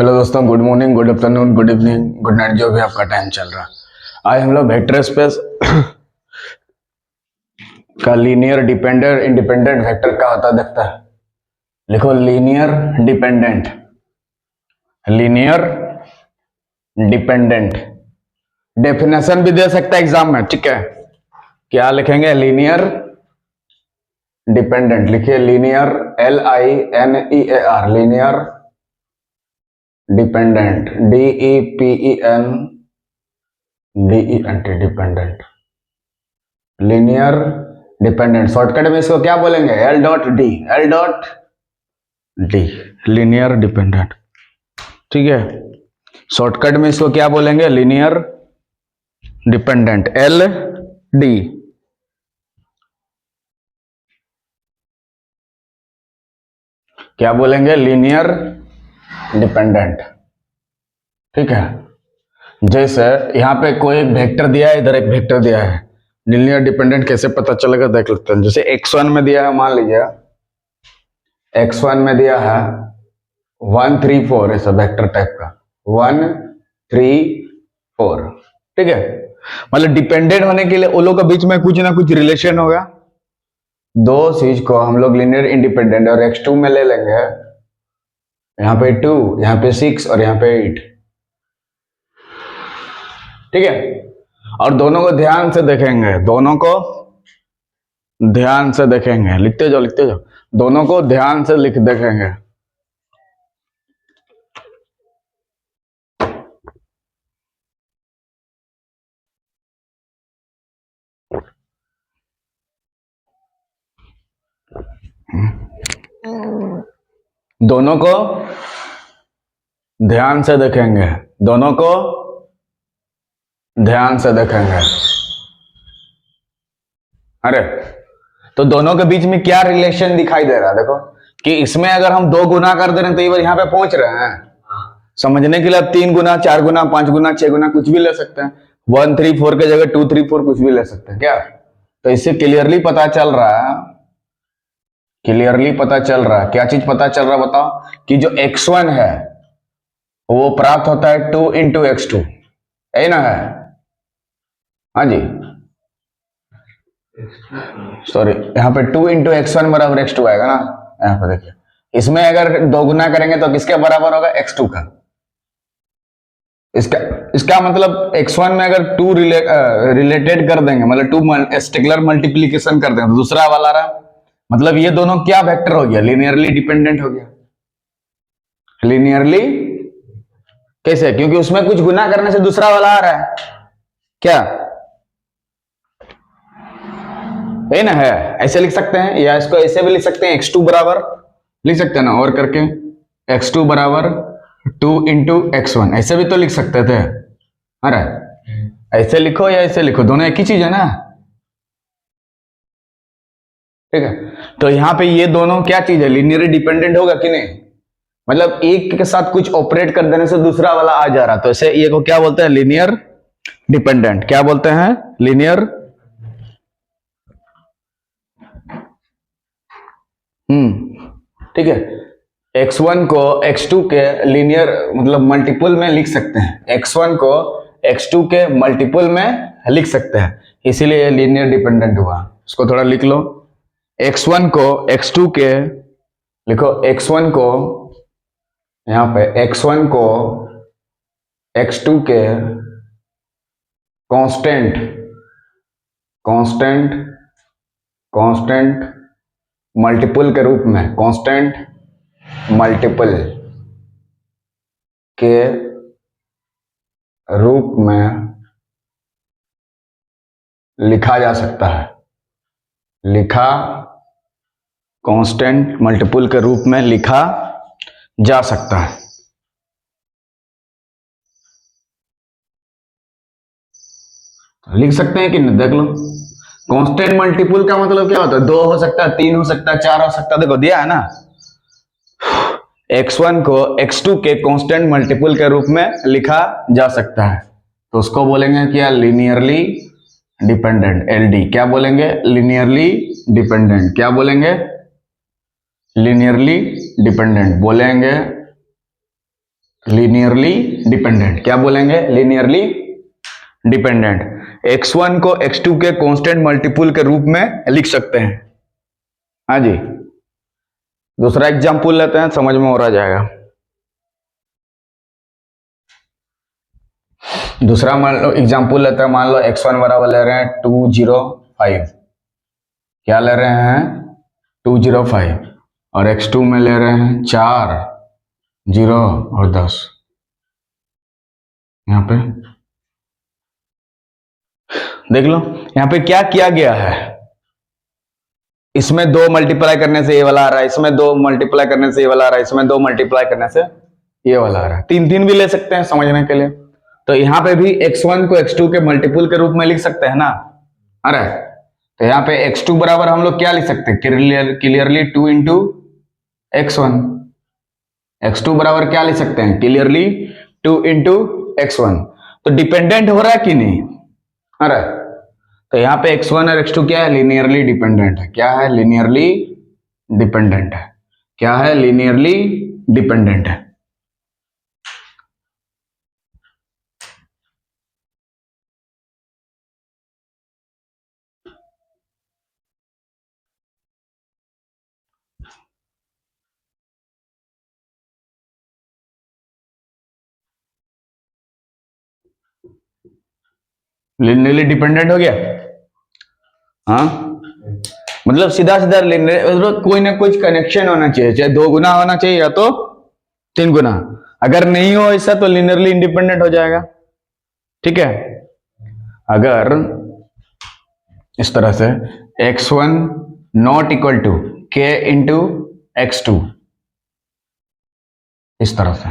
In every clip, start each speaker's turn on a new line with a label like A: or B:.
A: Hello दोस्तों, good morning, good afternoon, good evening, good night, जो भी आपका टाइम चल रहा। आज हम लोग वेक्टर स्पेस का लीनियर डिपेंडेंट इंडिपेंडेंट वेक्टर क्या होता है देखता है। लिखो linear dependent, linear dependent. Definition भी दे सकता है एग्जाम में, ठीक है। क्या लिखेंगे? Linear dependent. लिखिए linear, LINEAR, linear dependent, DEPENDENT, dependent, linear dependent. Shortcut में इसको क्या बोलेंगे? L.D, लीनियर डिपेंडेंट, ठीक है। शॉर्टकट में इसको क्या बोलेंगे? Linear dependent, LD। क्या बोलेंगे? लीनियर डिपेंडेंट, ठीक है। जैसे यहां पे कोई एक वेक्टर दिया है, इधर एक वेक्टर दिया है, लीनियर डिपेंडेंट कैसे पता चलेगा देख लेते हैं। जैसे x1 में दिया है, मान लीजिए x1 में दिया है 1 3 4, ऐसा वेक्टर टाइप का 1 3 4, ठीक है। मतलब डिपेंडेंट होने के लिए उन लोगों के बीच में कुछ ना कुछ रिलेशन होगा। दो चीज को हम लोग लीनियर इंडिपेंडेंट और x2 में ले लेंगे, यहाँ पे 2, यहाँ पे 6 और यहाँ पे 8, ठीक है। और दोनों को ध्यान से देखेंगे, दोनों को ध्यान से देखेंगे, लिखते जाओ लिखते जाओ, दोनों को ध्यान से लिख देखेंगे। दोनों को ध्यान से देखेंगे, दोनों को ध्यान से देखेंगे। अरे तो दोनों के बीच में क्या रिलेशन दिखाई दे रहा है? देखो कि इसमें अगर हम 2 गुना कर दे रहे हैं तो ये बार यहाँ पे पहुंच रहे हैं। समझने के लिए आप 3 गुना, 4 गुना, 5 गुना, 6 गुना कुछ भी ले सकते हैं। 1 3 4 के जगह 2 3 4 कुछ भी ले सकते हैं क्या? तो इससे क्लियरली पता चल रहा है, क्लियरली पता चल रहा है, क्या चीज पता चल रहा है बताओ? कि जो x1 है वो प्राप्त होता है 2 इंटू x2, यही ना है? हाँ जी, सॉरी, यहाँ पे 2 इंटू x1 बराबर x2 आएगा ना। यहाँ पे देखिए, इसमें अगर 2 गुना करेंगे तो किसके बराबर होगा? x2 का। इसका मतलब x1 में अगर 2 रिलेटेड कर देंगे, मतलब 2 स्टेगुलर मल्टीप्लीकेशन कर देंगे तो दूसरा वाला रहा, मतलब ये दोनों क्या वेक्टर हो गया? लीनियरली डिपेंडेंट हो गया। लीनियरली कैसे? क्योंकि उसमें कुछ गुना करने से दूसरा वाला आ रहा है क्या? है ना? है, ऐसे लिख सकते हैं, या इसको ऐसे भी लिख सकते हैं, x2 बराबर लिख सकते हैं ना, और करके x2 बराबर 2 इंटू x1, ऐसे भी तो लिख सकते थे। अरे ऐसे लिखो या ऐसे लिखो, दोनों एक ही चीज है ना, ठीक है। तो यहाँ पे ये दोनों क्या चीज है? लीनियरली डिपेंडेंट होगा कि नहीं? मतलब एक के साथ कुछ ऑपरेट कर देने से दूसरा वाला आ जा रहा, तो ऐसे ये को क्या बोलते हैं? Linear dependent. क्या बोलते हैं? लीनियर। ठीक है। x1 को x2 के लीनियर मतलब मल्टीपल में लिख सकते हैं, x1 को x2 के मल्टीपल में लिख सकते हैं, इसीलिए लीनियर डिपेंडेंट हुआ। इसको थोड़ा लिख लो, x1 को x2 के, लिखो x1 को, यहां पे x1 को x2 के कांस्टेंट कांस्टेंट कांस्टेंट मल्टीपल के रूप में, कांस्टेंट मल्टीपल के रूप में लिखा जा सकता है, लिखा कांस्टेंट मल्टीपल के रूप में लिखा जा सकता है। लिख सकते हैं कि नहीं? देख लो, कांस्टेंट मल्टीपल का मतलब क्या होता है? 2 हो सकता है, 3 हो सकता है, 4 हो सकता है। देखो दिया है ना, x1 को x2 के कांस्टेंट मल्टीपल के रूप में लिखा जा सकता है, तो उसको बोलेंगे क्या? Linearly dependent, LD। क्या बोलेंगे? Linearly dependent. क्या बोलेंगे? लीनियरली डिपेंडेंट बोलेंगे, लीनियरली डिपेंडेंट, क्या बोलेंगे? Linearly dependent. x1 को x2 के कांस्टेंट मल्टीपल के रूप में लिख सकते हैं। हाँ जी, दूसरा एग्जाम्पल लेते हैं, समझ में और आ जाएगा। दूसरा मान लो एग्जाम्पल लेते हैं, मान लो x1 बराबर ले रहे हैं 205, क्या ले रहे हैं? 205, और x2 में ले रहे हैं 4, 0 और 10। यहाँ पे देख लो, यहाँ पे क्या किया गया है, इसमें 2 मल्टीप्लाई करने से ये वाला आ रहा है, इसमें 2 मल्टीप्लाई करने से ये वाला आ रहा है, इसमें 2 मल्टीप्लाई करने से ये वाला आ रहा है। 3 भी ले सकते हैं समझने के लिए। तो यहाँ पे भी x1 को x2 के मल्टीपल के रूप में लिख सकते हैं ना। अरे तो यहाँ पे x2 बराबर हम लोग क्या लिख सकते हैं? Clearly 2 into x1। x2 बराबर क्या लिख सकते हैं? Clearly 2 into x1। तो डिपेंडेंट हो रहा है कि नहीं? अरे तो यहाँ पे x1 और x2 क्या है? लीनियरली डिपेंडेंट है। क्या है? लीनियरली डिपेंडेंट है। क्या है? लीनियरली डिपेंडेंट है। लीनियरली डिपेंडेंट हो गया। हाँ, मतलब सीधा सीधा मतलब कोई ना कुछ कनेक्शन होना चाहिए, चाहे 2 गुना होना चाहिए या तो 3 गुना। अगर नहीं हो ऐसा तो लीनियरली इंडिपेंडेंट हो जाएगा। ठीक है, अगर इस तरह से x1 not equal to k into x2, इस तरह से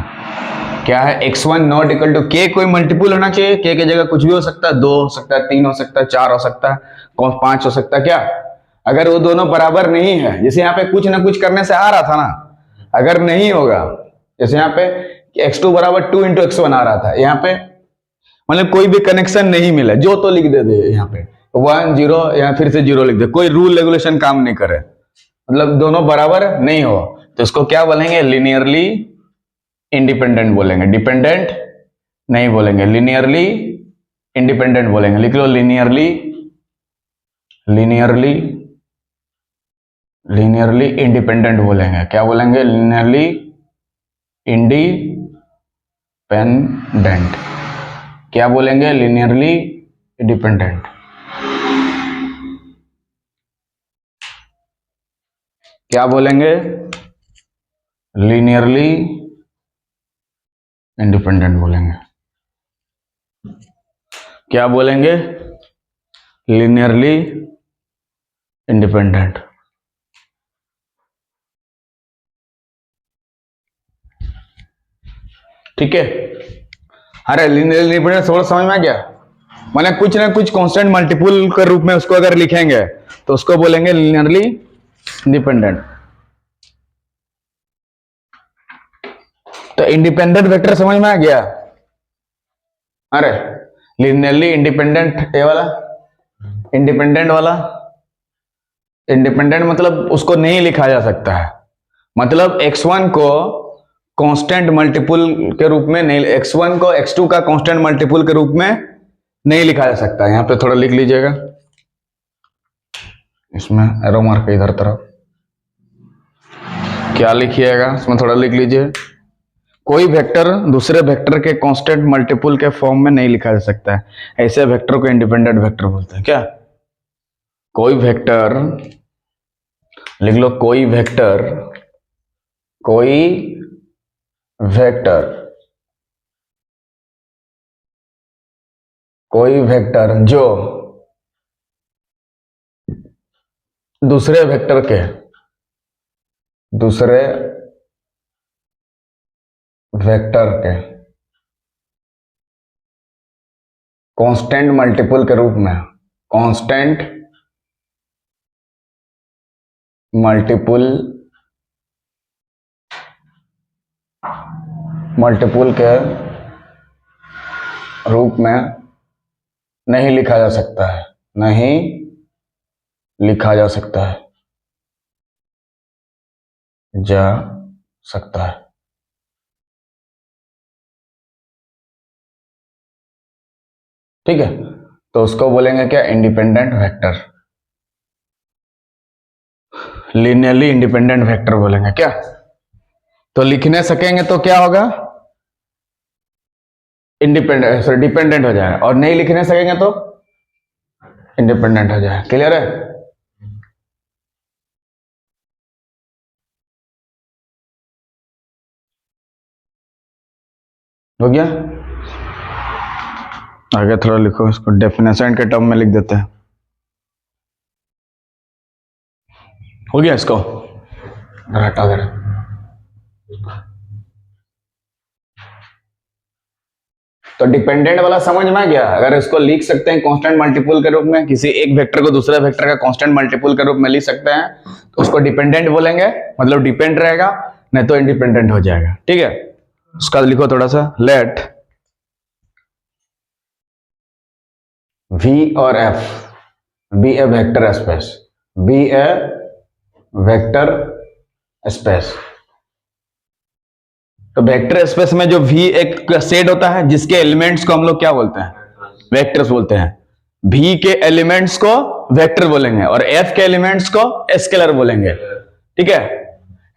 A: क्या है? x1 not equal to k, कोई मल्टीपल होना चाहिए, k की जगह कुछ भी हो सकता है, 2 हो सकता है, 3 हो सकता है, 4 हो सकता है, 5 हो सकता है। क्या अगर वो दोनों बराबर नहीं है, जैसे यहाँ पे कुछ ना कुछ करने से आ रहा था ना, अगर नहीं होगा, जैसे यहाँ पे x2 बराबर 2 इंटू x1 आ रहा था, यहाँ पे मतलब कोई भी कनेक्शन नहीं मिला, जो तो लिख दे यहाँ पे 1 0 या फिर से 0 लिख दे, कोई रूल रेगुलेशन काम नहीं करे, मतलब दोनों बराबर नहीं हो, तो इसको क्या बोलेंगे? लीनियरली इंडिपेंडेंट बोलेंगे। डिपेंडेंट नहीं बोलेंगे, लीनियरली इंडिपेंडेंट बोलेंगे। लिख लो, लीनियरली लीनियरली लीनियरली इंडिपेंडेंट बोलेंगे। क्या बोलेंगे? Linearly independent. क्या बोलेंगे? Linearly independent. क्या बोलेंगे? लीनियरली इंडिपेंडेंट बोलेंगे। क्या बोलेंगे? Linearly independent. ठीक है, अरे लीनियरली इंडिपेंडेंट थोड़ा समझ में आ गया? माने कुछ ना कुछ कांस्टेंट मल्टीपल के रूप में उसको अगर लिखेंगे तो उसको बोलेंगे लीनियरली इंडिपेंडेंट। तो इंडिपेंडेंट वेक्टर समझ में आ गया? अरे लीनियरली इंडिपेंडेंट ये वाला, इंडिपेंडेंट वाला, इंडिपेंडेंट मतलब उसको नहीं लिखा जा सकता है, मतलब x1 को कांस्टेंट मल्टीपल के रूप में नहीं, x1 को x2 का कांस्टेंट मल्टीपल के रूप में नहीं लिखा जा सकता। यहां पे थोड़ा लिख लीजिएगा, इसमें एरो मार्क इधर तरफ, क्या लिखिएगा इसमें थोड़ा लिख लीजिए। कोई वेक्टर दूसरे वेक्टर के कांस्टेंट मल्टीपल के फॉर्म में नहीं लिखा जा सकता है, ऐसे वेक्टर को इंडिपेंडेंट वेक्टर बोलते हैं। क्या? कोई वेक्टर, लिख लो, कोई वेक्टर, कोई वेक्टर, कोई वेक्टर जो दूसरे वेक्टर के, दूसरे वेक्टर के कांस्टेंट मल्टीपल के रूप में, कांस्टेंट मल्टीपल के रूप में नहीं लिखा जा सकता है, नहीं लिखा जा सकता है, जा सकता है। ठीक है, तो उसको बोलेंगे क्या, independent vector, linearly independent vector बोलेंगे क्या। तो लिखने सकेंगे तो क्या होगा, इंडिपेंडेंट, सॉरी डिपेंडेंट हो जाएगा, और नहीं लिखने सकेंगे तो इंडिपेंडेंट हो जाएगा। क्लियर है? हो गया? आगे थोड़ा लिखो, इसको डेफिनेशन के टर्म में लिख देते हैं। हो गया? इसको हटा दे रहे। तो डिपेंडेंट वाला समझ में आ गया। अगर इसको लिख सकते हैं कांस्टेंट मल्टीपल के रूप में, किसी एक वेक्टर को दूसरे वेक्टर का कांस्टेंट मल्टीपल के रूप में लिख सकते हैं, तो उसको डिपेंडेंट बोलेंगे, मतलब डिपेंड रहेगा, नहीं तो इंडिपेंडेंट हो जाएगा। ठीक है, उसका लिखो थोड़ा सा, लेट V और F बी ए वेक्टर स्पेस, बी ए वेक्टर स्पेस। तो वेक्टर स्पेस में जो V एक सेट होता है जिसके एलिमेंट्स को हम लोग क्या बोलते हैं, वेक्टर्स बोलते हैं। V के एलिमेंट्स को वेक्टर बोलेंगे और F के एलिमेंट्स को स्केलर बोलेंगे। ठीक है,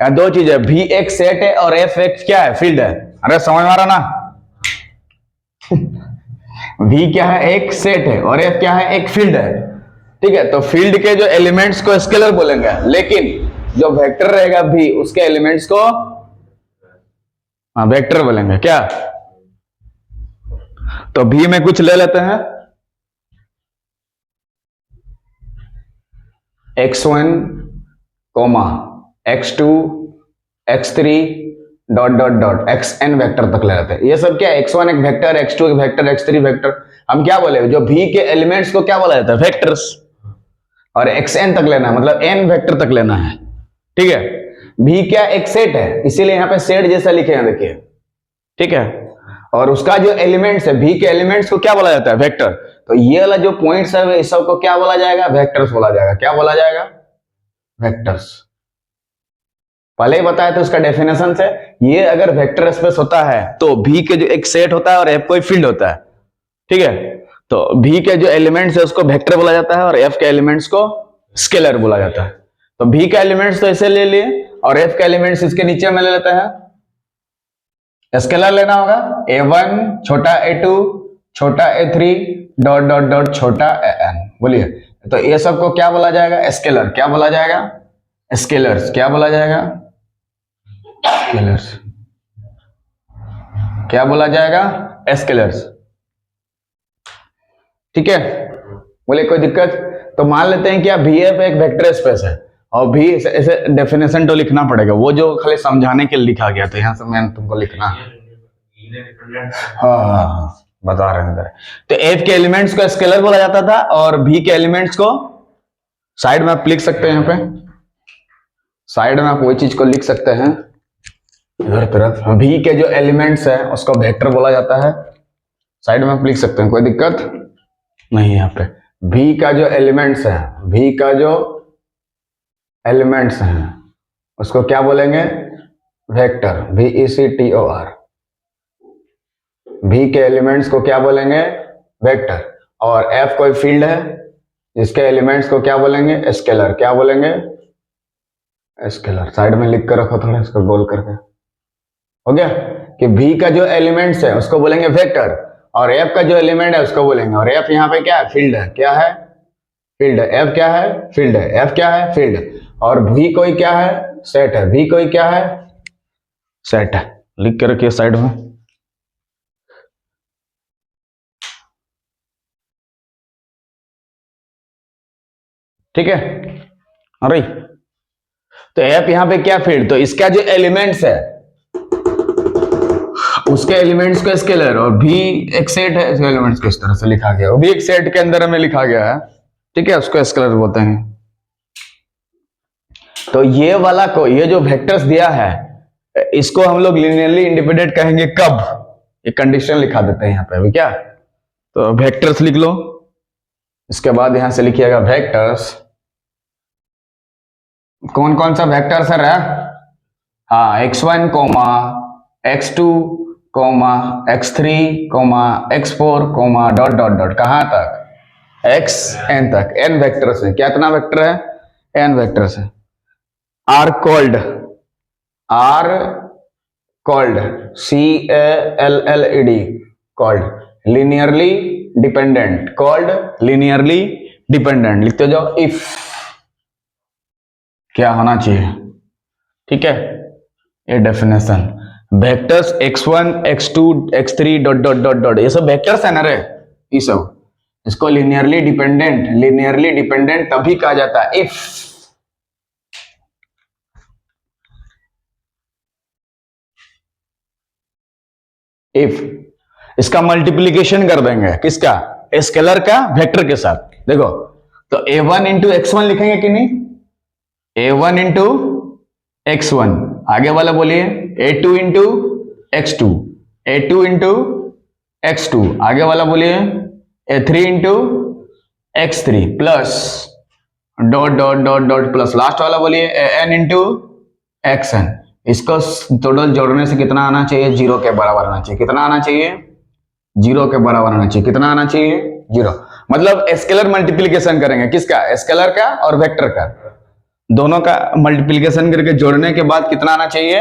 A: यहाँ दो चीज है, V एक सेट है और F एक क्या है, फील्ड है। अरे समझ में आ रहा ना? V क्या है, एक सेट है, और F क्या है, एक फील्ड है। ठीक है, तो फील्ड के जो एलिमेंट्स को स्केलर बोलेंगे, लेकिन जो वेक्टर रहेगा V उसके एलिमेंट्स को वेक्टर बोलेंगे क्या। तो V में कुछ ले लेते हैं, x1, x2, x3 dot dot dot xn vector तक ले लेते हैं। ये सब क्या है, x1 एक वेक्टर, x2 एक वेक्टर, x3 वेक्टर। हम क्या बोले, जो V के एलिमेंट्स को क्या बोला जाता है, वेक्टर्स, और xn तक लेना है, मतलब n वेक्टर तक लेना है। ठीक है, V क्या एक सेट है, इसीलिए यहां पे सेट जैसा लिखे हैं, देखिए। ठीक है, और उसका जो एलिमेंट्स है, V के एलिमेंट्स को क्या बोला जाता है, वेक्टर। तो ये वाला जो पॉइंट्स है इस सब को क्या बोला जाएगा, वेक्टर्स बोला जाएगा। क्या बोला जाएगा, वेक्टर्स। पहले ही बताया था उसका डेफिनेशन से, ये अगर वेक्टर स्पेस होता है तो V के जो एक सेट होता है और F कोई फील्ड होता है। ठीक है, तो V के जो एलिमेंट्स है उसको वेक्टर बोला जाता है और F के एलिमेंट्स को स्केलर बोला जाता है। तो V के एलिमेंट्स तो ऐसे ले लिए और F के एलिमेंट्स इसके नीचे में ले लेते हैं। स्केलर लेना होगा, a1 छोटा a2 छोटा a3 डॉट डॉट डॉट छोटा an। बोलिए, तो ये सब को क्या बोला जाएगा, स्केलर। क्या बोला जाएगा, स्केलर्स। क्या बोला जाएगा, स्केलर्स। क्या बोला जाएगा, स्केलर्स। ठीक है, बोले कोई दिक्कत? तो मान लेते हैं क्या, VF एक वेक्टर स्पेस है, और भी ऐसे डेफिनेशन तो लिखना पड़ेगा, वो जो खाली समझाने के लिए लिखा गया था, यहाँ से मैंने तुमको लिखना है। हाँ, बता रहे हैं। तो F के एलिमेंट्स को स्केलर बोला जाता था और V के एलिमेंट्स को, साइड में आप लिख सकते हैं, यहाँ पे साइड में आप वही चीज को लिख सकते हैं इधर तरफ। V के जो एलिमेंट्स है उसको वेक्टर बोला जाता है, साइड में आप लिख सकते हैं, कोई दिक्कत नहीं। यहाँ पे V का जो एलिमेंट्स है, V का जो एलिमेंट्स हैं उसको क्या बोलेंगे, वेक्टर, VECTOR। V के एलिमेंट्स को क्या बोलेंगे, वेक्टर, और F कोई फील्ड है जिसके एलिमेंट्स को क्या बोलेंगे, स्केलर। क्या बोलेंगे, स्केलर। साइड में लिख कर रखो थोड़ा, इसको गोल करके। हो गया कि V का जो एलिमेंट्स है उसको बोलेंगे वेक्टर, और F का जो एलिमेंट है उसको बोलेंगे, और F यहाँ पे क्या है, फील्ड है। क्या है, फील्ड है। F क्या है, फील्ड है। F क्या है, फील्ड है। और V कोई क्या है, सेट है। V कोई क्या है, सेट है। लिख के रखिए साइड में। ठीक है, अरे तो F यहाँ पे क्या, फील्ड, तो इसका जो एलिमेंट्स है उसके एलिमेंट्स का स्केलर, और भी एक सेट है, इसके एलिमेंट्स को इस तरह से लिखा गया, वो भी एक सेट के अंदर हमें लिखा गया है। ठीक है, उसको स्केलर बोलते हैं। तो ये वाला को, ये जो वेक्टर्स दिया है इसको हम लोग लीनियरली इंडिपेंडेंट कहेंगे कब, एक कंडीशन लिखा देते हैं यहाँ पे अभी। क्या, तो वेक्टर्स लिख लो, इसके बाद यहां से लिखिएगा वेक्टर्स। कौन कौन सा वेक्टर्स है, हाँ, x1, x2, comma x3 comma x4 comma dot dot dot कहाँ तक xn तक, n वेक्टर्स है। कितना वेक्टर है? n वेक्टर्स है। Are called CALLED called linearly dependent, called linearly dependent. लिखते जाओ इफ क्या होना चाहिए, ठीक है। ये definition vectors x1 x2 x3 dot dot dot dot, ये सब वेक्टर्स है ना रे, ये सब। इसको लीनियरली डिपेंडेंट तभी कहा जाता है इफ इसका मल्टीप्लीकेशन कर देंगे, किसका? स्केलर का वेक्टर के साथ। देखो तो a1 इंटू x1 लिखेंगे कि नहीं? a1 इंटू x1, आगे वाला बोलिए a2 into x2, a2 into x2, आगे वाला बोलिए a3 into x3 plus dot dot dot dot plus last वाला बोलिए an इंटू xn। इसको टोटल जोड़ने से कितना आना चाहिए? 0 के बराबर आना चाहिए। कितना आना चाहिए? 0 के बराबर आना चाहिए। कितना आना चाहिए? 0। मतलब स्केलर मल्टीप्लिकेशन करेंगे, किसका? स्केलर का और वेक्टर का, दोनों का मल्टीप्लिकेशन करके जोड़ने के बाद कितना आना चाहिए?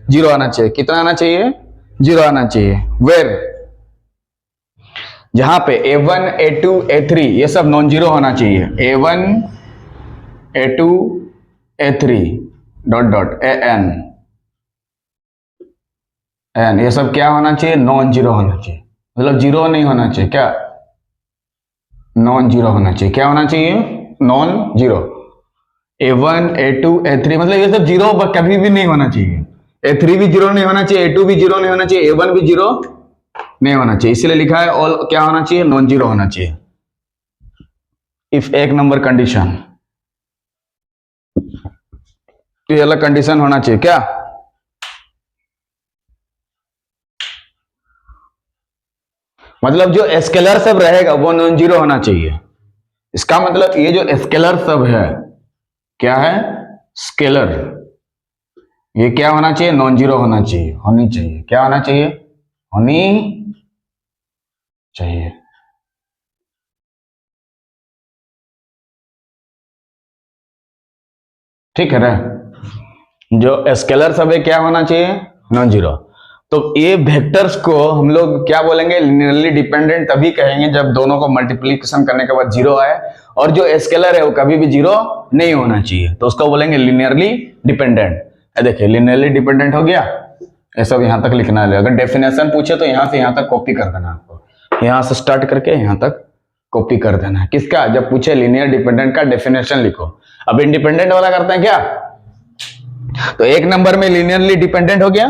A: 0 आना चाहिए। कितना आना चाहिए? 0 आना चाहिए। वेर जहां पे a1 a2 a3 ये सब नॉन जीरो होना चाहिए। a1 a2 a3 dot dot an N, ये सब क्या होना चाहिए? नॉन जीरो होना चाहिए। मतलब जीरो नहीं होना चाहिए, क्या? नॉन जीरो होना चाहिए। क्या होना चाहिए? Non zero. a1 a2 a3 मतलब ये सब जीरो कभी भी नहीं होना चाहिए। a3 भी जीरो नहीं होना चाहिए, a2 भी जीरो नहीं होना चाहिए, a1 भी जीरो नहीं होना चाहिए। इसलिए लिखा है ऑल क्या होना चाहिए? नॉन जीरो होना चाहिए। इफ एक नंबर कंडीशन, तो ये अलग कंडीशन होना चाहिए, क्या? मतलब जो स्केलर सब रहेगा वो नॉन जीरो होना चाहिए। इसका मतलब ये जो स्केलर सब है, क्या है? स्केलर, ये क्या होना चाहिए? नॉन जीरो होना चाहिए, होनी चाहिए। क्या होना चाहिए? होनी चाहिए। ठीक है ना? जो स्केलर सब है क्या होना चाहिए? Non zero. तो ये वेक्टर्स को हम लोग क्या बोलेंगे? लिनियरली डिपेंडेंट तभी कहेंगे जब दोनों को मल्टीप्लिकेशन करने के बाद 0 आए, और जो स्केलर है वो कभी भी 0 नहीं होना चाहिए, तो उसको बोलेंगे लिनियरली डिपेंडेंट। देखिए लिनियरली डिपेंडेंट हो गया। ये सब यहां तक लिखना है। अगर डेफिनेशन पूछे तो यहां से यहां तक कॉपी कर देना आपको, यहां से स्टार्ट करके यहां तक कॉपी कर देना है। किसका? जब पूछे लीनियर डिपेंडेंट का डेफिनेशन लिखो। अब इंडिपेंडेंट वाला करते हैं क्या? तो एक नंबर में लीनियरली डिपेंडेंट हो गया,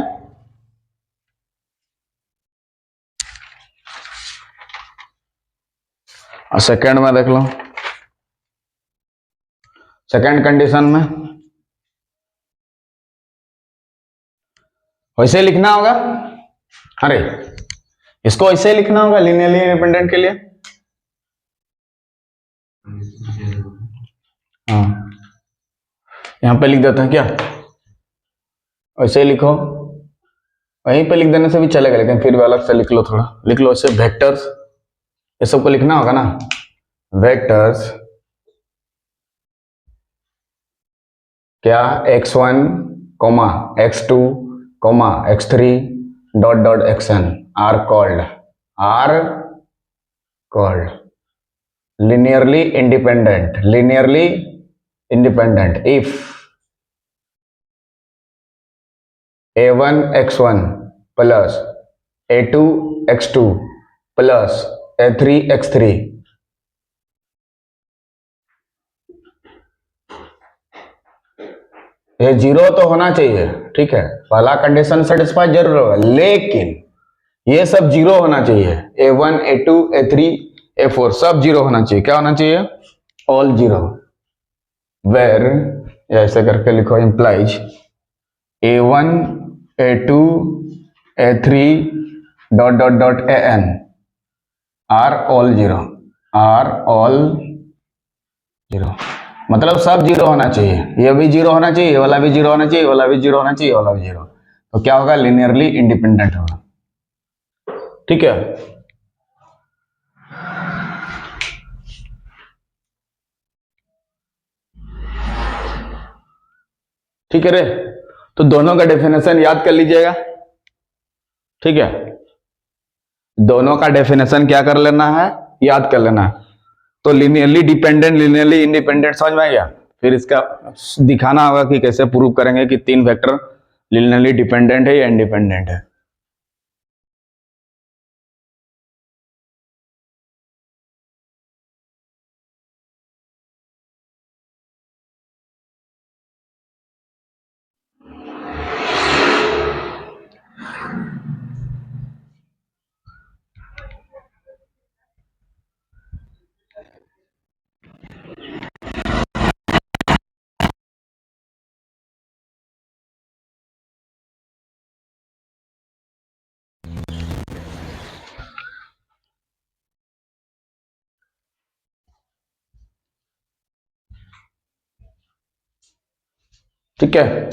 A: और सेकंड में देख लो, सेकंड कंडीशन में वैसे लिखना होगा। अरे इसको ऐसे लिखना होगा लीनियरली इंडिपेंडेंट के लिए। हाँ यहां पे लिख देते हैं क्या? वैसे लिखो, वहीं पे लिख देने से भी चलेगा, लेकिन फिर भी अलग से लिख लो, थोड़ा लिख लो ऐसे। वेक्टर्स ये सबको लिखना होगा ना, वेक्टर्स क्या? x1 comma x2 comma x3 dot dot xn are called linearly independent if a1 x1 plus a2 x2 plus a3 x3 ये 0 तो होना चाहिए, ठीक है। पहला कंडीशन सेटिस्फाई जरूर होगा, लेकिन ये सब 0 होना चाहिए। a1 a2 a3 a4 सब 0 होना चाहिए। क्या होना चाहिए? ऑल 0। वेर ऐसे करके लिखो, implies a1 a2 a3 dot dot dot an are all 0, are all 0। मतलब सब 0 होना चाहिए। ये भी 0 होना चाहिए, ये वाला भी 0 होना चाहिए, ये वाला भी 0 होना चाहिए, ये वाला भी 0। तो क्या होगा? लिनियरली इंडिपेंडेंट होगा। ठीक है। ठीक है रे, तो दोनों का डेफिनेशन याद कर लीजिएगा। ठीक है, दोनों का डेफिनेशन क्या कर लेना है, याद कर लेना है। तो लिनियरली डिपेंडेंट, लिनियरली इंडिपेंडेंट समझ में आ गया। फिर इसका दिखाना होगा कि कैसे प्रूव करेंगे कि तीन वेक्टर लिनियरली डिपेंडेंट है या इंडिपेंडेंट है। ठीक है,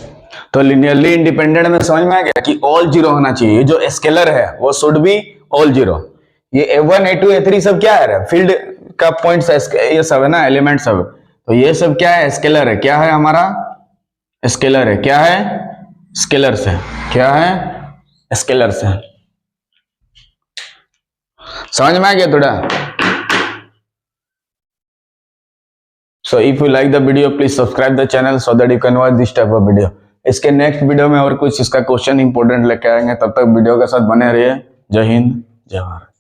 A: तो लिनियरली इंडिपेंडेंट में समझ में आ गया कि ऑल जीरो होना चाहिए। जो स्केलर है वो शुड बी ऑल जीरो। ये A1 A2 A3 सब क्या है, फील्ड का पॉइंट्स ये सब है ना, एलिमेंट सब। तो ये सब क्या है, स्केलर है। क्या है हमारा, स्केलर है। क्या है, स्केलर्स है। क्या है, स्केलर्स है। समझ में आ गया थोड़ा। So if you like the video, please subscribe the channel so that you can watch this type of video. इसके नेक्स्ट वीडियो में और कुछ इसका क्वेश्चन इंपॉर्टेंट लेके आएंगे। तब तक वीडियो के साथ बने रहिए। जय हिंद, जय भारत।